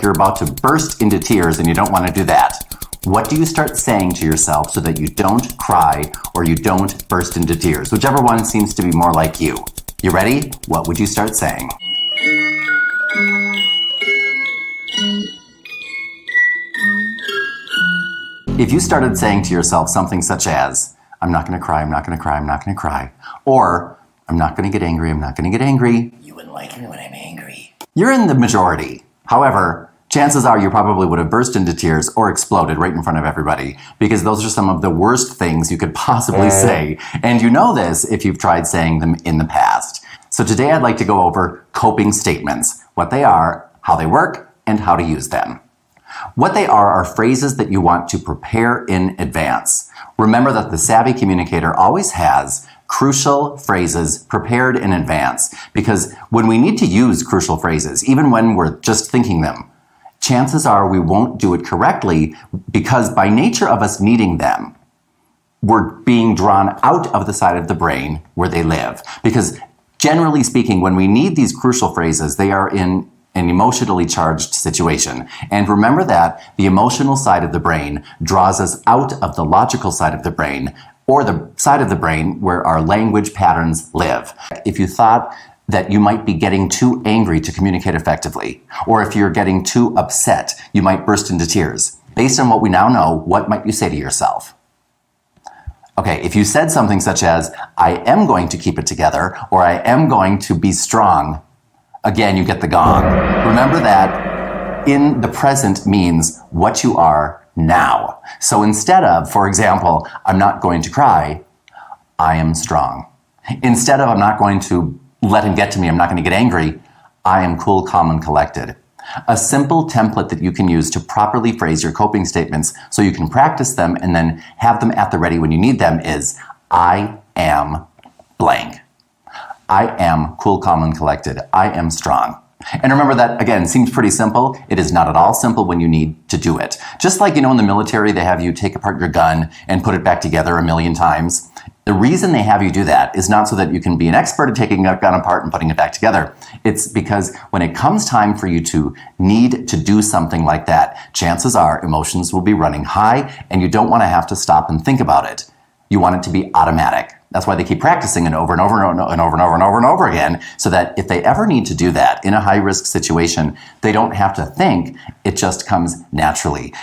You're about to burst into tears and you don't want to do that. What do you start saying to yourself so that you don't cry or you don't burst into tears? Whichever one seems to be more like you. You ready? What would you start saying? If you started saying to yourself something such as, I'm not going to cry, I'm not going to cry, I'm not going to cry, or I'm not going to get angry, I'm not going to get angry. You wouldn't like me when I'm angry. You're in the majority. However, chances are you probably would have burst into tears or exploded right in front of everybody, because those are some of the worst things you could possibly say. And you know this if you've tried saying them in the past. So today I'd like to go over coping statements, what they are, how they work, and how to use them. What they are phrases that you want to prepare in advance. Remember that the savvy communicator always has crucial phrases prepared in advance, because when we need to use crucial phrases, even when we're just thinking them, chances are we won't do it correctly, because by nature of us needing them, we're being drawn out of the side of the brain where they live. Because generally speaking, when we need these crucial phrases, they are in an emotionally charged situation. And remember that the emotional side of the brain draws us out of the logical side of the brain, or the side of the brain where our language patterns live. If you thought that you might be getting too angry to communicate effectively, or if you're getting too upset, you might burst into tears. Based on what we now know, what might you say to yourself? Okay, if you said something such as, I am going to keep it together, or I am going to be strong, again, you get the gong. Remember that in the present means what you are now. So instead of, for example, I'm not going to cry, I am strong. Instead of I'm not going to let him get to me, I'm not going to get angry, I am cool, calm, and collected. A simple template that you can use to properly phrase your coping statements so you can practice them and then have them at the ready when you need them is, I am blank. I am cool, calm, and collected. I am strong. And remember that, again, seems pretty simple. It is not at all simple when you need to do it. Just like, in the military, they have you take apart your gun and put it back together 1,000,000 times. The reason they have you do that is not so that you can be an expert at taking a gun apart and putting it back together. It's because when it comes time for you to need to do something like that, chances are emotions will be running high and you don't want to have to stop and think about it. You want it to be automatic. That's why they keep practicing it over and over and over and over and over and over and over again, so that if they ever need to do that in a high-risk situation, they don't have to think. It just comes naturally.